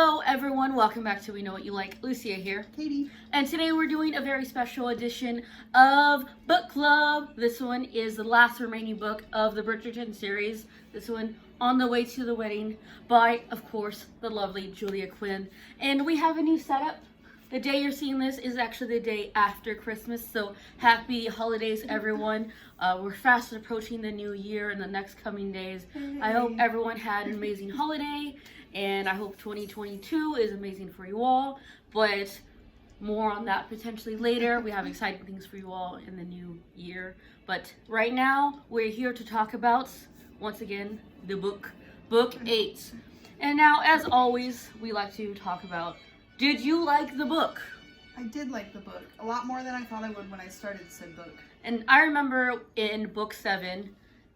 Hello everyone, welcome back to We Know What You Like. Lucia here. Katie. And today we're doing a very special edition of Book Club. This one is the last remaining book of the Bridgerton series. This one, On the Way to the Wedding, by, of course, the lovely Julia Quinn. And we have a new setup. The day you're seeing this is actually the day after Christmas, so happy holidays everyone. We're fast approaching the new year in the next coming days. I hope everyone had an amazing holiday, and I hope 2022 is amazing for you all, but more on that potentially later. We have exciting things for you all in the new year, but right now we're here to talk about, once again, the book 8. And now, as always, we like to talk about, did you like the book? I did like the book. A lot more than I thought I would when I started said book. And I remember in book 7,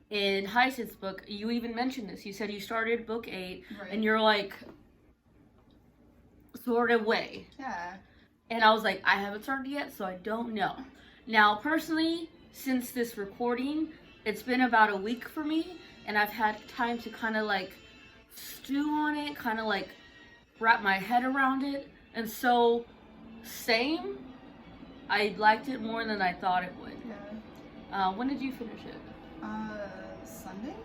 in Hyacinth's book, you even mentioned this. You said you started book 8, Right. and you're like, sort of way. Yeah. And I was like, I haven't started yet, so I don't know. Now, personally, since this recording, it's been about a week for me, and I've had time to kind of like stew on it, kind of like wrap my head around it. And so, same, I liked it more than I thought it would. Yeah. When did you finish it? Sunday?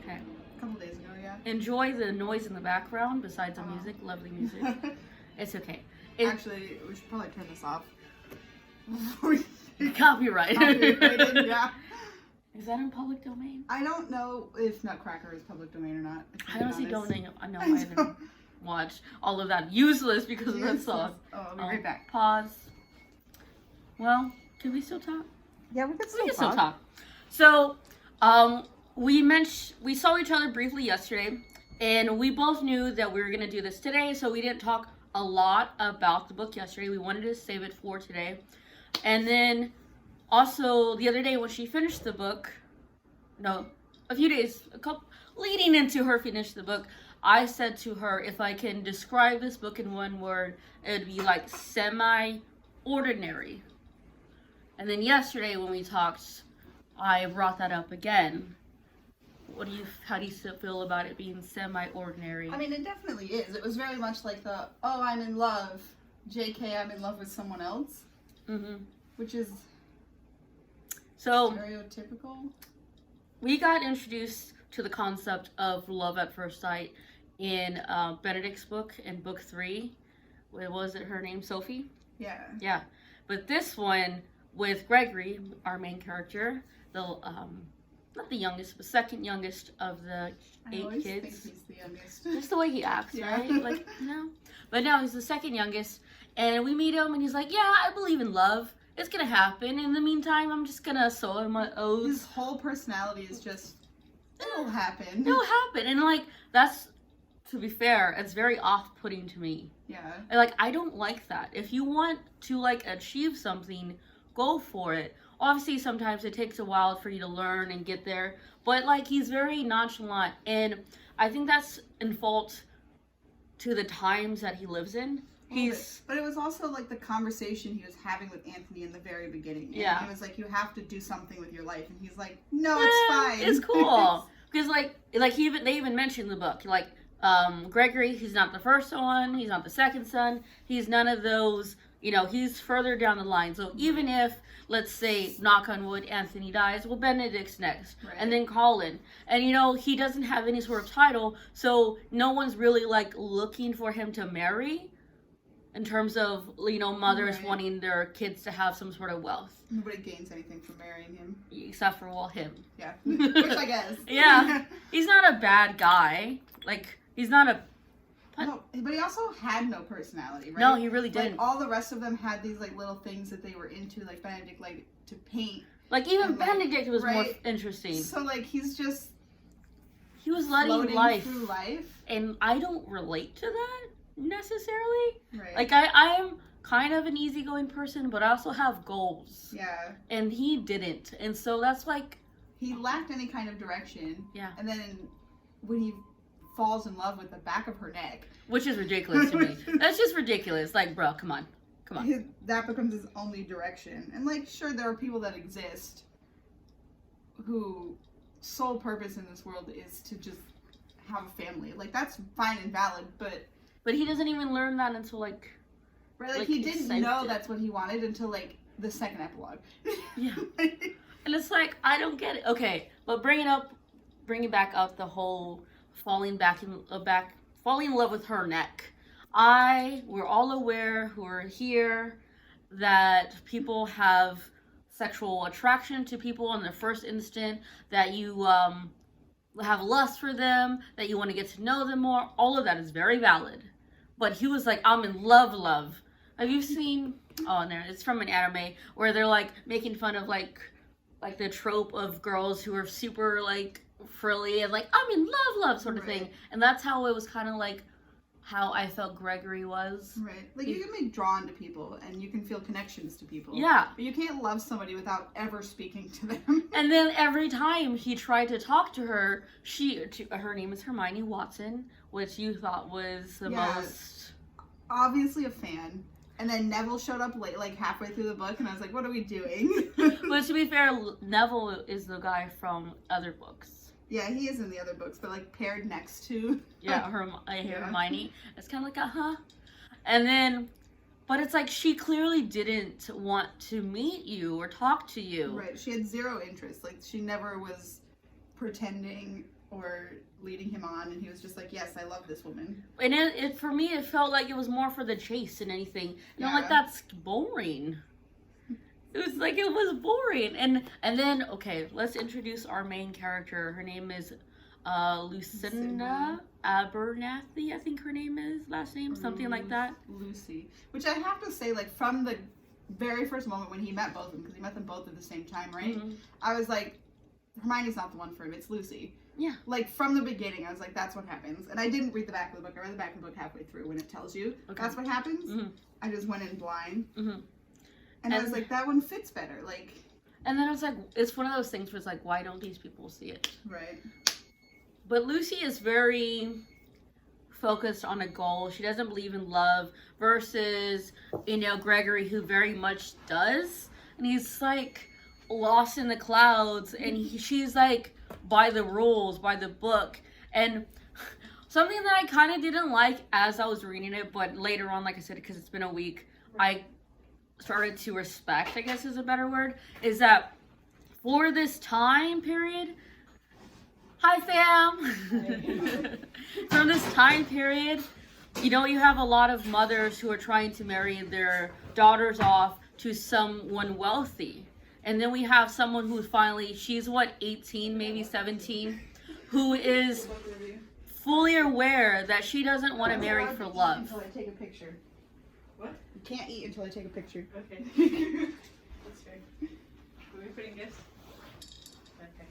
Okay. A couple days ago, yeah. Enjoy the noise in the background besides the music. Lovely music. It's okay. Actually, we should probably turn this off. Copyright. Copyrighted, yeah. Is that in public domain? I don't know if Nutcracker is public domain or not. I honestly don't know. I haven't watched all of that. Useless because of that song. Oh, I'll be right back. Pause. Well, can we still talk? Yeah, we can We can still talk. So, we saw each other briefly yesterday, and we both knew that we were gonna do this today, so we didn't talk a lot about the book yesterday. We wanted to save it for today. And then also the other day when she finished the book, leading into her finish the book, I said to her, if I can describe this book in one word, it would be like semi-ordinary. And then yesterday when we talked, I brought that up again. How do you still feel about it being semi-ordinary? I mean, it definitely is. It was very much like the, oh, I'm in love, JK, I'm in love with someone else. Mm-hmm. Which is stereotypical. We got introduced to the concept of love at first sight in Benedict's book in book 3. What was it, her name? Sophie? Yeah. Yeah. But this one with Gregory, our main character, not the youngest, but second youngest of the 8 kids. Think he's the youngest. Just the way he acts, Yeah. right? Like, no. But no, he's the second youngest. And we meet him, and he's like, yeah, I believe in love. It's going to happen. In the meantime, I'm just going to sow my oats. His whole personality is just, it'll happen. It'll happen. And, like, that's, to be fair, it's very off-putting to me. Yeah. Like, I don't like that. If you want to, like, achieve something, go for it. Obviously, sometimes it takes a while for you to learn and get there. But, like, he's very nonchalant. And I think that's in fault to the times that he lives in. But it was also, like, the conversation he was having with Anthony in the very beginning. And yeah. He was like, you have to do something with your life. And he's like, no, it's fine. It's cool. Because, they even mentioned in the book, like, Gregory, he's not the first son, he's not the second son, he's none of those, he's further down the line. So even if, let's say, knock on wood, Anthony dies, well, Benedict's next, right. And then Colin. And, he doesn't have any sort of title, so no one's really, like, looking for him to marry in terms of, mothers right. wanting their kids to have some sort of wealth. Nobody gains anything from marrying him. Except for, him. Yeah, which I guess. Yeah, he's not a bad guy. Like, he's not a... No, but he also had no personality, right? No, he really didn't. Like, all the rest of them had these, like, little things that they were into, like Benedict, like, to paint. Like, even Benedict was right? more interesting. So, like, he's just... He was letting life. Through life. And I don't relate to that, necessarily. Right. Like, I'm kind of an easygoing person, but I also have goals. Yeah. And he didn't. And so that's, like... He lacked any kind of direction. Yeah. And then when he falls in love with the back of her neck. Which is ridiculous to me. That's just ridiculous. Like, bro, come on. That becomes his only direction. And, like, sure, there are people that exist who sole purpose in this world is to just have a family. Like, that's fine and valid, but But he doesn't even learn that until like. Right, like he didn't know that's what he wanted until like the second epilogue. Yeah. And it's like, I don't get it. Okay, but bringing back up the whole falling in love with her neck. We're all aware who are here that people have sexual attraction to people in the first instant, that you have lust for them, that you want to get to know them more. All of that is very valid. But he was like, I'm in love. Have you seen, it's from an anime where they're like making fun of like the trope of girls who are super like frilly and like, I'm in love sort of thing. And that's how it was kind of like how I felt Gregory was. Right. Like, you can be drawn to people and you can feel connections to people. Yeah. But you can't love somebody without ever speaking to them. And then every time he tried to talk to her, her name is Hermione Watson, which you thought was the most... Obviously a fan. And then Neville showed up late, like halfway through the book, and I was like, what are we doing? But to be fair, Neville is the guy from other books. Yeah, he is in the other books, but like paired next to... Hermione. It's kind of like, And then, but it's like she clearly didn't want to meet you or talk to you. Right, she had zero interest. Like, she never was pretending or leading him on, and he was just like, yes, I love this woman. And it for me, it felt like it was more for the chase than anything. And I'm like, that's boring. It was like, it was boring. And then, okay, let's introduce our main character. Her name is Lucinda Abernathy, I think her name is, last name, something like that. Lucy. Which I have to say, like, from the very first moment when he met both of them, because he met them both at the same time, right? Mm-hmm. I was like, Hermione's not the one for him, it's Lucy. Yeah. Like, from the beginning, I was like, that's what happens. And I didn't read the back of the book. I read the back of the book halfway through when it tells you that's what happens. Mm-hmm. I just went in blind. Mm-hmm. And I was like, that one fits better. Like. And then it's like, it's one of those things where it's like, why don't these people see it? Right. But Lucy is very focused on a goal. She doesn't believe in love versus, Gregory, who very much does. And he's like lost in the clouds, and she's like by the rules, by the book. And something that I kind of didn't like as I was reading it, but later on, like I said, because it's been a week, I started to respect, I guess is a better word, is that for this time period, hi fam, for this time period, you have a lot of mothers who are trying to marry their daughters off to someone wealthy. And then we have someone who finally, she's 18, maybe 17, who is fully aware that she doesn't want to marry for love. Until I take a picture. What? You can't eat until I take a picture. Okay. That's fair. Are we putting gifts? Okay.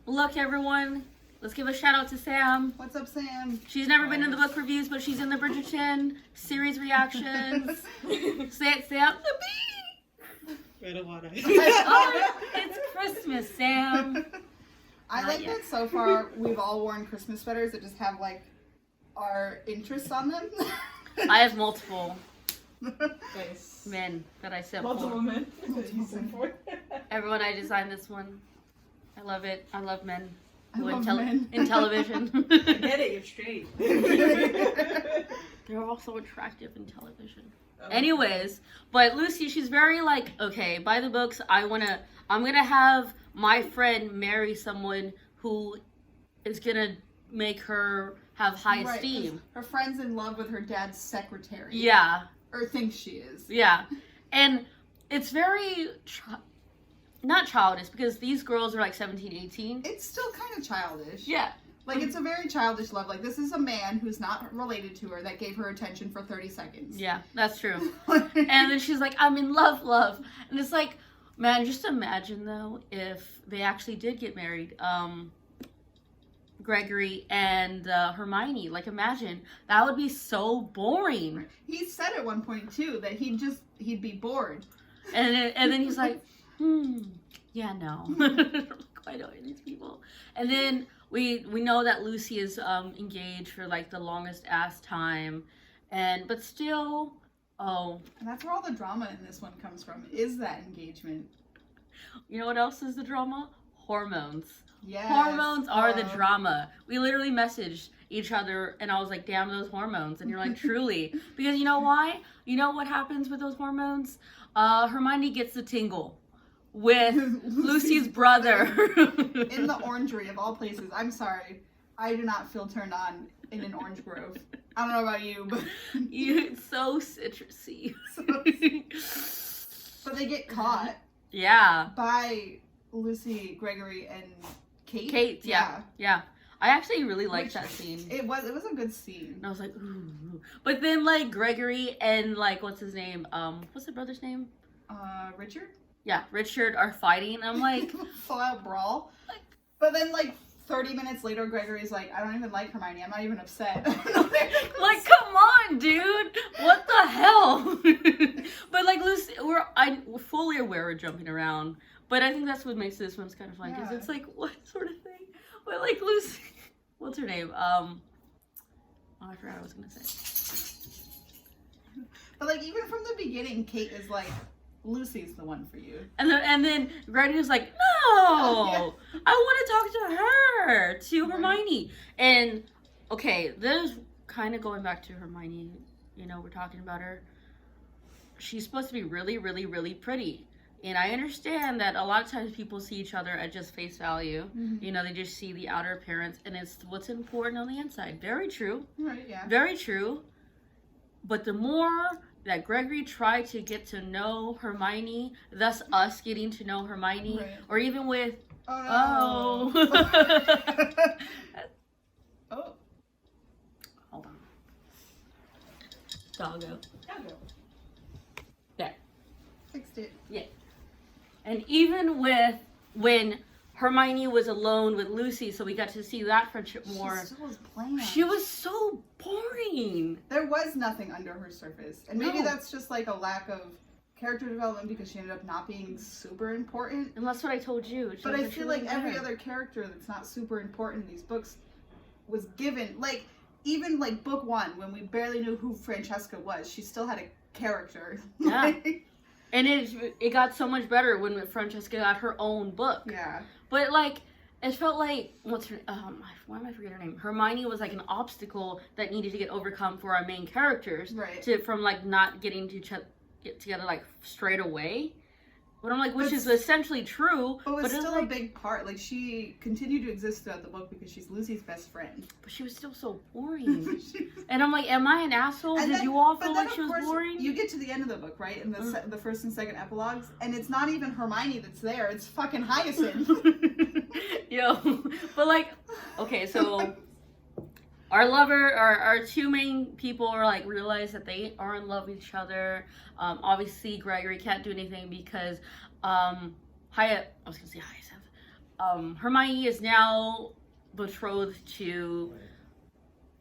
Look, everyone, let's give a shout out to Sam. What's up, Sam? She's never been in the book reviews, but she's in the Bridgerton series reactions. Say it, Sam. The bee! I don't want to. It's Christmas, Sam. I like that so far we've all worn Christmas sweaters that just have like our interests on them. I have multiple Nice. men that I sent Multiple for. men that you sent for. Everyone, I designed this one. I love it. I love men. I love men. In television. I get it, you're straight. They're also attractive in television. Oh. Anyways, but Lucy, she's very like, okay, by the books, I'm gonna have my friend marry someone who is gonna make her have high esteem. Her friend's in love with her dad's secretary. Yeah. Or thinks she is. Yeah. And it's very not childish, because these girls are like 17, 18. It's still kind of childish. Yeah. Like, it's a very childish love. Like, this is a man who's not related to her that gave her attention for 30 seconds. Yeah, that's true. And then she's like, I'm in love. And it's like, man, just imagine, though, if they actually did get married. Gregory and Hermione. Like, imagine. That would be so boring. He said at one point, too, that he'd be bored. And then he's like, yeah, no. I don't know these people. And then we know that Lucy is engaged for like the longest ass time, but still, and that's where all the drama in this one comes from, is that engagement. You know what else is the drama? Hormones. Yes. Hormones are the drama. We literally messaged each other, and I was like, damn those hormones. And you're like, truly. Because you know why? You know what happens with those hormones? Hermione gets the tingle with Lucy's brother. In the orangery of all places. I'm sorry. I do not feel turned on in an orange grove. I don't know about you, but... It's so citrusy. But they get caught. Yeah. By Lucy, Gregory, and Kate. Kate, yeah. I actually really liked that scene. It was a good scene. And I was like, ooh. But then, like, Gregory and, like, what's his name? What's the brother's name? Richard? Yeah, Richard are fighting. I'm like... Full out brawl. But then, like, 30 minutes later, Gregory's like, I don't even like Hermione. I'm not even upset. Like, come on, dude. What the hell? But, like, Lucy, I'm fully aware we're jumping around. But I think that's what makes this one's kind of fun. Because it's like, what sort of thing? But, like, Lucy... What's her name? Oh, I forgot what I was going to say. But, like, even from the beginning, Kate is like, Lucy's the one for you. And then Grady was like, no, I want to talk to her, to Hermione. And, okay, this kind of going back to Hermione, you know, we're talking about her. She's supposed to be really, really, really pretty. And I understand that a lot of times people see each other at just face value. Mm-hmm. You know, they just see the outer appearance, and it's what's important on the inside. Very true. Right, yeah. Very true. But the more that Gregory tried to get to know Hermione, thus us getting to know Hermione, right. Or even with, oh. Oh. Hold on. Doggo. There. Fixed it. Yeah. And even with when Hermione was alone with Lucy, so we got to see that friendship more. She was bland. She was so boring. There was nothing under her surface. And maybe that's just like a lack of character development because she ended up not being super important. And that's what I told you. But I feel like every other character that's not super important in these books was given, like, even like book 1, when we barely knew who Francesca was, she still had a character. Yeah. And it got so much better when Francesca got her own book. Yeah. But, like, it felt like, why am I forgetting her name? Hermione was, like, an obstacle that needed to get overcome for our main characters. Right. From, like, not getting to get together, like, straight away. But I'm like, which is essentially true. But it was still like, a big part. Like, she continued to exist throughout the book because she's Lucy's best friend. But she was still so boring. And I'm like, am I an asshole? Did you all feel like she was boring? You get to the end of the book, right? In the first and second epilogues. And it's not even Hermione that's there. It's fucking Hyacinth. Yo. But, like, okay, so... Our two main people are like realize that they are in love with each other. Obviously Gregory can't do anything because Hermione is now betrothed to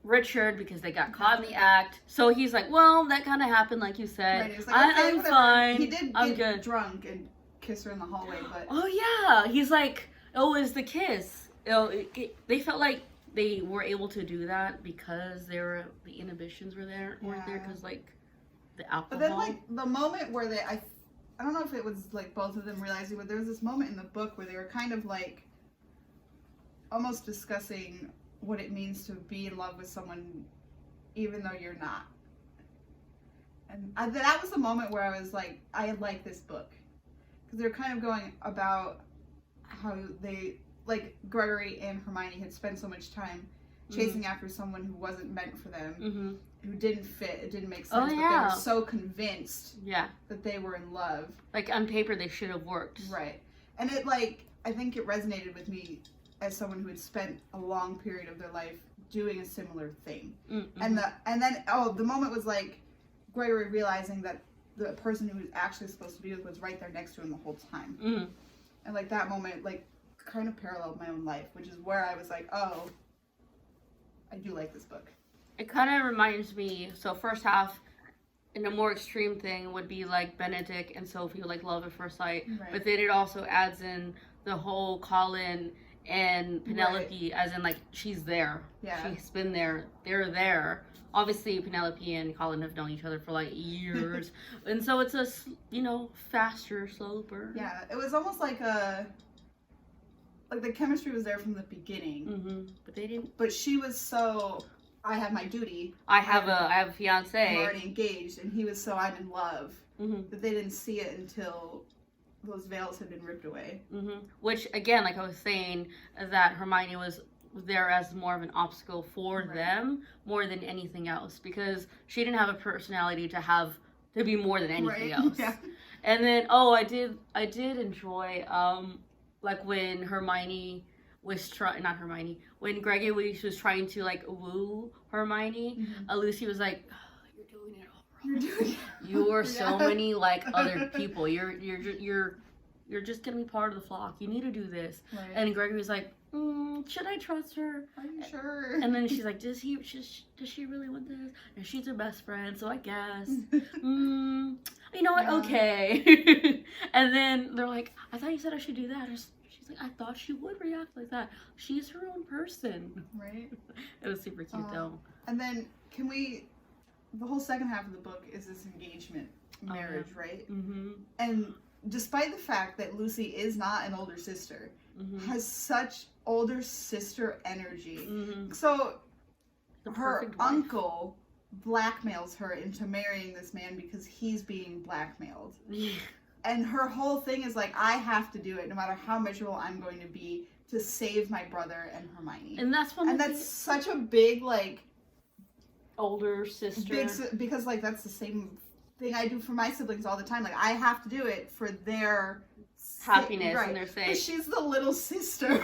Richard because they got caught in the act. So he's like, well, that kind of happened like you said. Right, like, I'm fine. He did I'm get good. drunk and kiss her in the hallway, but oh yeah, he's like, oh, it was the kiss. They felt like they were able to do that because the inhibitions weren't there because like the alcohol. But then like the moment where I don't know if it was like both of them realizing, but there was this moment in the book where they were kind of like almost discussing what it means to be in love with someone even though you're not. And that was the moment where I was like, I like this book. Because they're kind of going about how they... like Gregory and Hermione had spent so much time chasing after someone who wasn't meant for them, who didn't fit, it didn't make sense, but they were so convinced that they were in love. Like on paper they should have worked. Right. And it like, I think it resonated with me as someone who had spent a long period of their life doing a similar thing. And then the moment was like Gregory realizing that the person who was actually supposed to be with was right there next to him the whole time. And like that moment, like, kind of paralleled my own life, which is where I was like, oh, I do like this book. It kind of reminds me, so first half, in a more extreme thing, would be like Benedict and Sophie, like love at first sight. Right. But then it also adds in the whole Colin and Penelope, as in like, she's there. Yeah. She's been there. They're there. Obviously, Penelope and Colin have known each other for like years. And so it's a, faster, slow burn. Yeah, it was almost like like the chemistry was there from the beginning. Mm-hmm. But they didn't. But she was so, I have my duty. I have a fiance. I'm already engaged, and he was so, I'm in love. Mm-hmm. That they didn't see it until those veils had been ripped away. Mm-hmm. Which, again, like I was saying, that Hermione was there as more of an obstacle for them more than anything else, because she didn't have a personality to be more than anything else. Yeah. And then, I did enjoy, like when Hermione was when Gregory was trying to like woo Hermione, Lucy was like, "You're doing it all wrong. You're doing You are so many like other people. You're just gonna be part of the flock. You need to do this." Right. And Gregory was like, "Should I trust her? Are you sure? And then she's like, does she really want this? And she's her best friend, so I guess. You know what? Yeah. Okay." And then they're like, "I thought you said I should do that." She's like, "I thought she would react like that. She's her own person." Right. It was super cute though. And then the whole second half of the book is this engagement marriage, right? Mm-hmm. And despite the fact that Lucy is not an older sister, Mm-hmm. has such older sister energy. Mm-hmm. So The her perfect wife. uncle blackmails her into marrying this man because he's being blackmailed. Yeah. And her whole thing is like, I have to do it no matter how miserable I'm going to be to save my brother and Hermione. And that's one. And that's such a big, like, older sister. because, like, that's the same thing I do for my siblings all the time. Like, I have to do it for their happiness right. and their sake. But she's the little sister.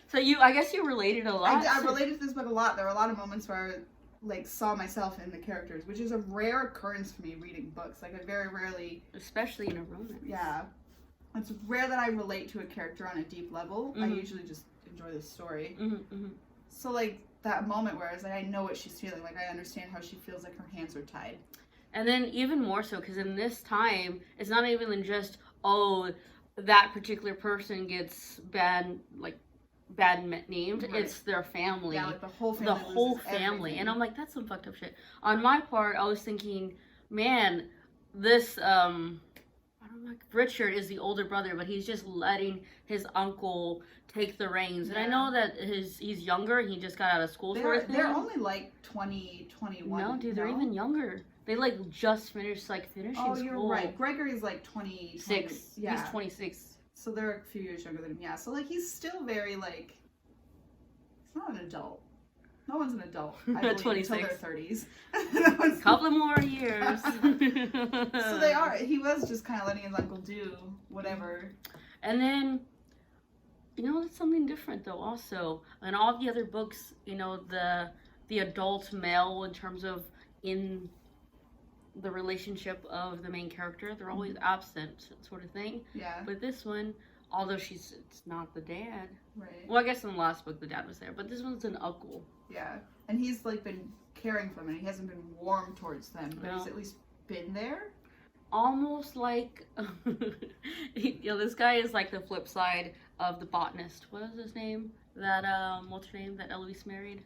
So I guess you related a lot. I related to this book a lot. There were a lot of moments where I, like, saw myself in the characters, which is a rare occurrence for me reading books. Like, I very rarely... Especially in a romance. Yeah. It's rare that I relate to a character on a deep level. I usually just enjoy the story. So, like, that moment where I was like, I know what she's feeling. Like, I understand how she feels like her hands are tied. And then even more so, because in this time, it's not even just, that particular person gets bad named. Right. It's their family. Yeah, like the whole family. The whole loses family. everything. And I'm like, that's some fucked up shit. On my part, I was thinking, man, this, I don't know, Richard is the older brother, but he's just letting his uncle take the reins. And I know that he's younger, he just got out of school sort of thing. They're only like 20, 21. No, dude, they're even younger. They like just finished finishing school. Oh, you're right. Gregory's like 26. Yeah. He's 26. So they're a few years younger than him. Yeah. So like he's still very like, he's not an adult. No one's an adult. I believe 26. until their 30s. Couple more years. So they are. He was just kind of letting his uncle do whatever. And then, it's something different though. Also, in all the other books, the adult male in terms of in the relationship of the main character, they're always absent, sort of thing. Yeah. But this one, although it's not the dad. Right. Well, I guess in the last book the dad was there, but this one's an uncle. Yeah. And he's like been caring for them, and he hasn't been warm towards them, but he's at least been there. Almost like, this guy is like the flip side of the botanist. What is his name? What's her name? That Eloise married?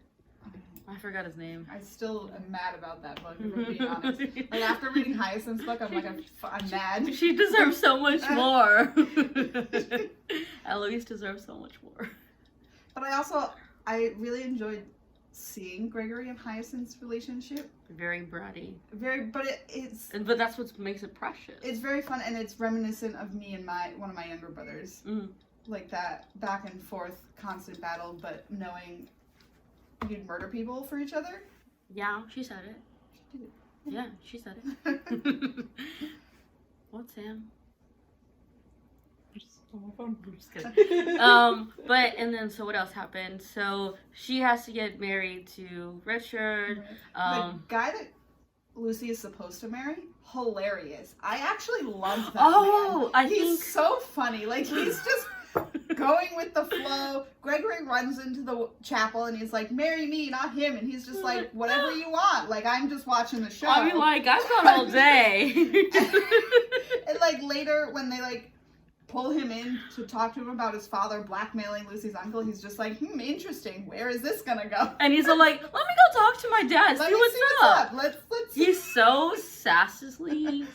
I forgot his name. I still am mad about that book, if I'm being honest. Like, after reading Hyacinth's book, I'm like, I'm mad. She deserves so much more. Eloise deserves so much more. But I really enjoyed seeing Gregory and Hyacinth's relationship. Very bratty. But it's... But that's what makes it precious. It's very fun, and it's reminiscent of me and one of my younger brothers. Like that back and forth constant battle, but knowing you'd murder people for each other. Yeah, she said it. She did it. Yeah, she said it. What, Sam? Just on my phone. I'm just kidding. But and then so what else happened? So she has to get married to Richard. The guy that Lucy is supposed to marry, hilarious. I actually love that man. He's so funny. Like, he's just going with the flow. Gregory runs into the chapel and he's like, marry me, not him. And he's just like, whatever you want. Like, I'm just watching the show. I mean, like, I've got all day. And like later when they like pull him in to talk to him about his father blackmailing Lucy's uncle, he's just like, interesting. Where is this gonna go? And he's like, let me go talk to my dad. See what's up. Let's He's so sassily.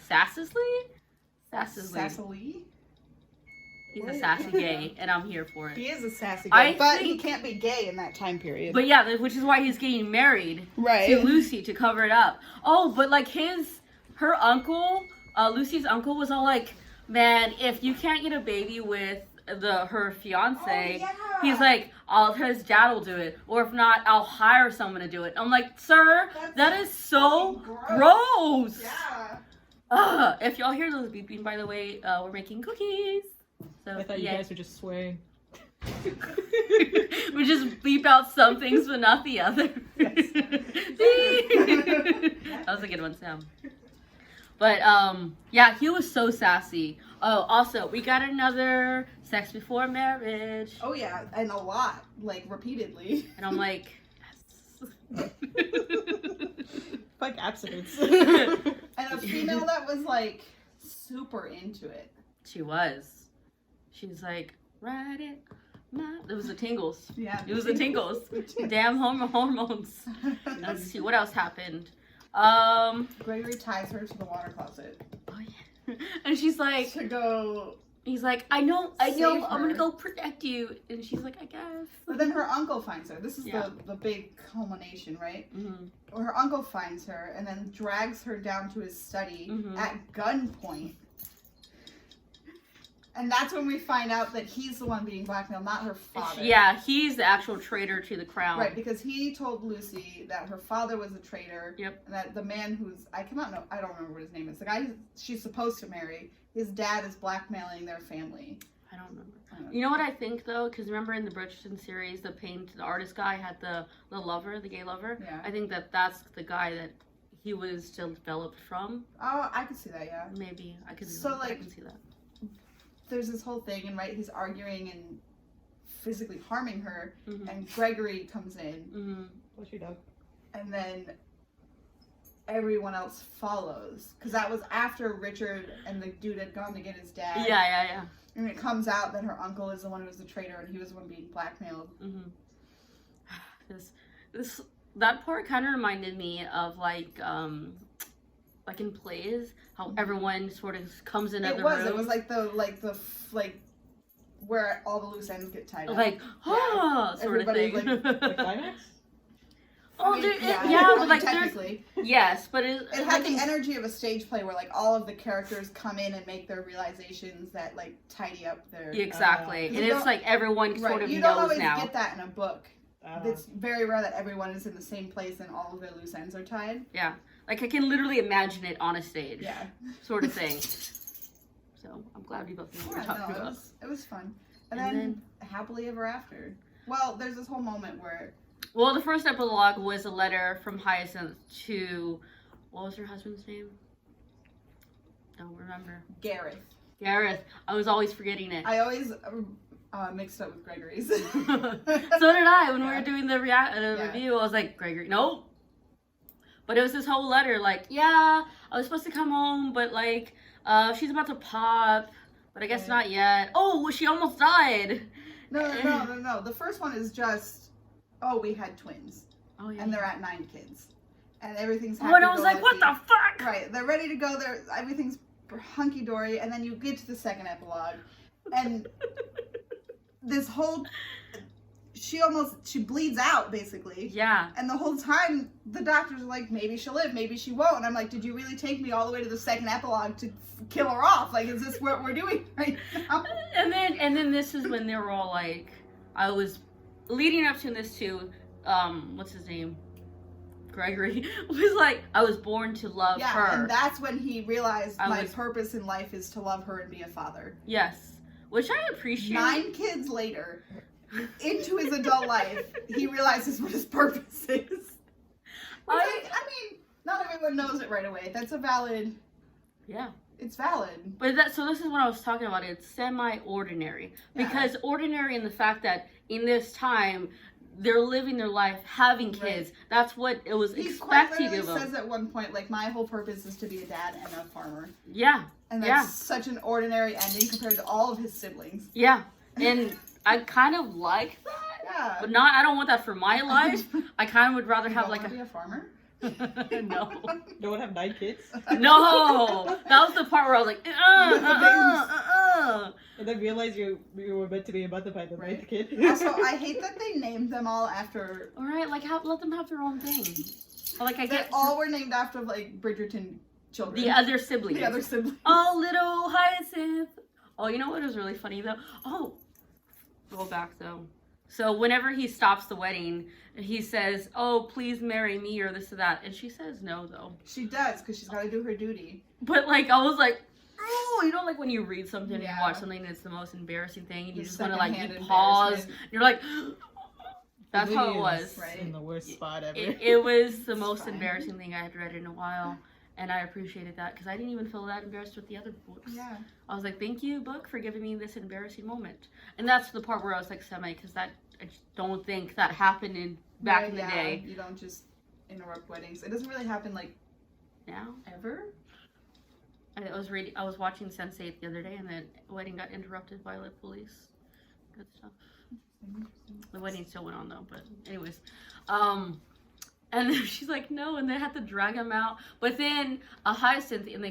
He's a sassy gay, and I'm here for it. He is a sassy I guy, but he think- can't be gay in that time period. But yeah, which is why he's getting married Right. to Lucy to cover it up. Oh, but like her uncle, Lucy's uncle was all like, man, if you can't get a baby with her fiance, he's like, his dad will do it, or if not, I'll hire someone to do it. I'm like, sir, that is so gross. Yeah. Ugh. If y'all hear those beeping, by the way, we're making cookies. So I thought you guys were just swearing. we just beep out some things, but not the other. That was a good one, Sam. But yeah, he was so sassy. Oh, also, we got another sex before marriage. Oh yeah, and a lot, like repeatedly. And I'm like, yes. Like abstinence. And a female that was like super into it. She was. She's like, ride it. It was the tingles. Yeah. It was the tingles. Damn hormones. Let's see what else happened. Gregory ties her to the water closet Oh yeah. And she's like, to go. he's like, I know, Save I'm gonna her. go protect you. And she's like, I guess. But then her uncle finds her. This is Yeah. the big culmination, right? Mm-hmm. Well, her uncle finds her and then drags her down to his study Mhm. at gunpoint. And that's when we find out that he's the one being blackmailed, not her father. Yeah, he's the actual traitor to the crown. Right, because he told Lucy that her father was a traitor. Yep. And that the man who's I don't remember what his name is. The guy she's supposed to marry, his dad is blackmailing their family. I don't remember. I don't know. You know what I think though? Because remember in the Bridgerton series, the artist guy had the lover, the gay lover. Yeah. I think that's the guy that he was developed from. Oh, I could see that, yeah. Maybe I could. So, I like- can see that. There's this whole thing, and right, he's arguing and physically harming her, Mm-hmm. and Gregory comes in, Mm-hmm. What's your dog? and then everyone else follows. Because that was after Richard and the dude had gone to get his dad. Yeah. And it comes out that her uncle is the one who was the traitor, and he was the one being blackmailed. Mm-hmm. That part kind of reminded me of like in plays, how everyone sort of comes into the room. It was like where all the loose ends get tied up. Like, sort of Everybody, thing. The climax? Oh, I mean, but like there's technically. yes, but It had the energy of a stage play where like all of the characters come in and make their realizations that like tidy up their exactly, and you it's don't- like everyone right. sort of You don't knows always now. get that in a book. It's very rare that everyone is in the same place and all of their loose ends are tied. Yeah, like I can literally imagine it on a stage, Yeah. sort of thing. So I'm glad we both knew what we were talking about. It was fun. And then happily ever after. Well, there's this whole moment where Well, the first epilogue was a letter from Hyacinth to, what was her husband's name? Don't remember. Gareth. I was always forgetting it. I always mixed up with Gregory's. So did I when we Yeah. were doing the review. I was like, Gregory, nope. But it was this whole letter, like, yeah, I was supposed to come home, but like, she's about to pop, but I guess not yet. Oh, well, she almost died. No. The first one is just, we had twins. Oh yeah. And they're at 9 kids. And everything's Oh, and I was like, what the fuck? Right, they're ready to go. Everything's hunky-dory. And then you get to the second epilogue. And this whole... She bleeds out, basically. Yeah. And the whole time, the doctors are like, maybe she'll live, maybe she won't. And I'm like, did you really take me all the way to the second epilogue to kill her off? Like, is this what we're doing right now? And then this is when they were all like, I was leading up to this too. What's his name? Gregory was like, I was born to love her. And that's when he realized I my was- purpose in life is to love her and be a father. Yes, which I appreciate. 9 kids later, into his adult life, he realizes what his purpose is. I mean, not everyone knows it right away. That's a valid. Yeah. It's valid. But so this is what I was talking about. It's semi-ordinary. Yeah. Because ordinary in the fact that in this time, they're living their life, having kids. Right. That's what it was He quite expected literally of them. says at one point, like, my whole purpose is to be a dad and a farmer. Yeah. And that's Yeah. such an ordinary ending compared to all of his siblings. Yeah. And I kind of like that. Yeah. But I don't want that for my life. I kind of would rather You have don't like wanna a... be a farmer? No. Don't have 9 kids. No! That was the part where I was like, And then realize you were meant to be about to find the Right. 9th kid. Also, I hate that they named them all after. Alright, like, let them have their own thing. Like, I They get all were named after like Bridgerton children. the other siblings. The other siblings. Oh, little Hyacinth. Oh, you know what was really funny though? Oh, go back though. So whenever he stops the wedding, he says, "Oh, please marry me," or this or that, and she says no though. She does because she's got to do her duty. But like, I was like, oh, you know, like when you read something and you Yeah. watch something, and it's the most embarrassing thing, and you The just want to like secondhand you pause. embarrassment. You're like, that's how it was. Right. In the worst spot ever. It was the It's most fine. embarrassing thing I had read in a while. And I appreciated that because I didn't even feel that embarrassed with the other books. Yeah. I was like, thank you, book, for giving me this embarrassing moment. And that's the part where I was like, because that I just don't think that happened back Right, in the yeah. day. You don't just interrupt weddings. It doesn't really happen like Now, ever. I was watching Sense8 the other day, and the wedding got interrupted by like police. Good stuff. The wedding still went on though, but anyways, and then she's like, no, and they had to drag him out. But then Hyacinth in the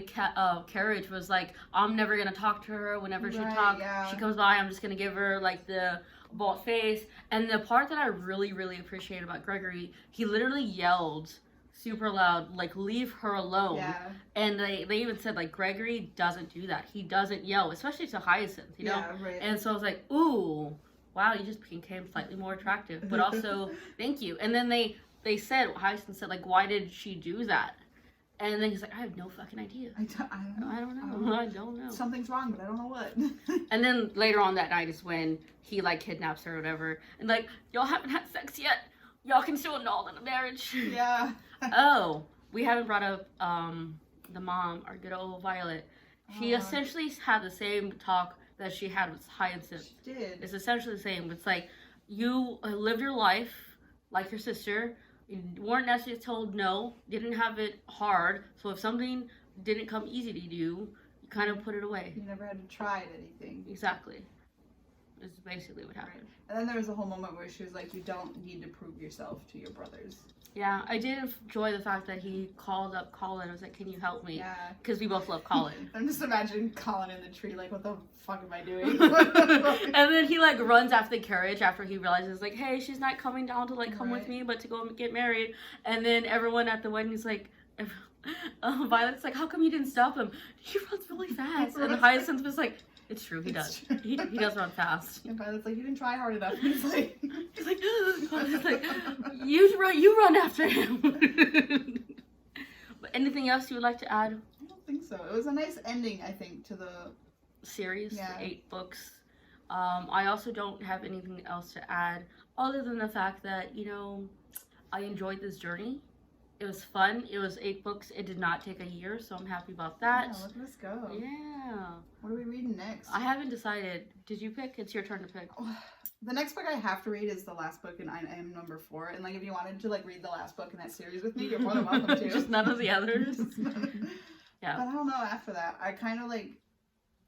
carriage was like, I'm never gonna talk to her. Whenever she Right, talks, yeah. she comes by, I'm just gonna give her like the bald face. And the part that I really, really appreciate about Gregory, he literally yelled super loud, like, leave her alone. Yeah. And they even said like Gregory doesn't do that. He doesn't yell, especially to Hyacinth, you know. Yeah. Right. And so I was like, ooh, wow, you just became slightly more attractive. But also, thank you. And then they said, Hyacinth said, like, why did she do that? And then he's like, I have no fucking idea. I don't know. I don't know. I don't know. Something's wrong, but I don't know what. And then later on that night is when he, like, kidnaps her or whatever. And, like, y'all haven't had sex yet. Y'all can still annul the marriage. Yeah. Oh, we haven't brought up the mom, our good old Violet. She essentially had the same talk that she had with Hyacinth. She did. It's essentially the same. It's like, you lived your life like your sister. You weren't necessarily told no. Didn't have it hard. So if something didn't come easy to you, you kind of put it away. You never had to try at anything. Exactly. Is basically what happened. And then there was a whole moment where she was like, you don't need to prove yourself to your brothers. Yeah, I did enjoy the fact that he called up Colin. I was like, can you help me? Yeah. Because we both love Colin. I'm just imagining Colin in the tree, like, what the fuck am I doing? And then he like runs after the carriage after he realizes like, hey, she's not coming down to like come with Right. me, but to go and get married. And then everyone at the wedding is like, Violet's like, how come you didn't stop him? He runs really fast. And Hyacinth was like, it's true, he It's does. true. He does run fast. And Violet's like, you didn't try hard enough. He's like, He's like, you run after him. But anything else you would like to add? I don't think so. It was a nice ending, I think, to the Series, Yeah. 8 books. I also don't have anything else to add other than the fact that, you know, I enjoyed this journey. It was fun. It was 8 books. It did not take a year, so I'm happy about that. Yeah, let us go. Yeah. What are we reading next? I haven't decided. Did you pick? It's your turn to pick. The next book I have to read is the last book, and I am number 4. And like, if you wanted to like read the last book in that series with me, you're more than welcome to. Just none of the others. Yeah. But I don't know. After that, I kind of like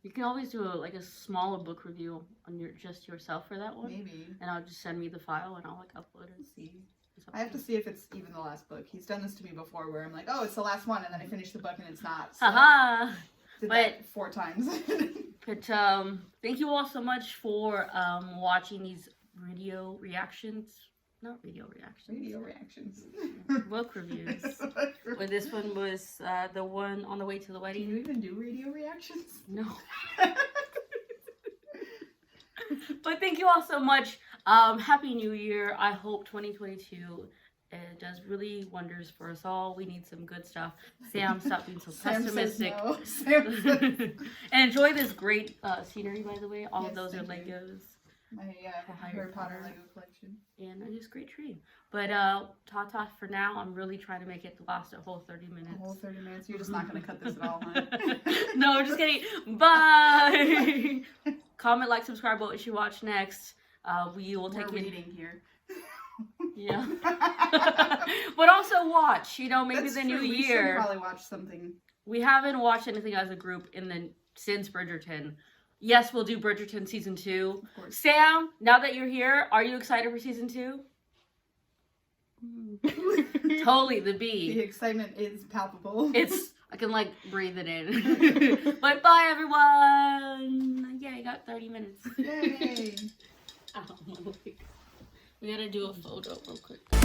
You can always do a smaller book review on just yourself for that one. maybe. And I'll just send me the file and I'll like upload it. See. It's up I have to to you. see if it's even the last book. He's done this to me before, where I'm like, oh, it's the last one, and then I finish the book and it's not. So Haha. did But- that 4 times. But thank you all so much for watching these radio reactions. Not radio reactions. Radio reactions. Book reviews. But this one was the one on the way to the Can wedding. you even do radio reactions? No. But thank you all so much. Happy New Year. I hope 2022 does really wonders for us all. We need some good stuff. Sam, stop being so Sam says pessimistic. no. Sam says And enjoy this great scenery, by the way. All Yes, of those are thank you. Legos. my Harry Potter Lego collection. And a just great tree. But ta-ta for now. I'm really trying to make it last a whole 30 minutes. A whole 30 minutes. You're just not going to cut this at all, huh? No, just kidding. Bye. Comment, like, subscribe what we should watch next. We will We're take it. reading here. Yeah. But also watch, you know, maybe That's the true. new We should year. probably watch something. We haven't watched anything as a group since Bridgerton. Yes, we'll do Bridgerton season 2. Of course. Sam, now that you're here, are you excited for season 2? Totally the The B. excitement is palpable. I can like breathe it in. But bye everyone. Yeah, I got 30 minutes. Yay! Ow, my leg. We gotta do a photo real quick.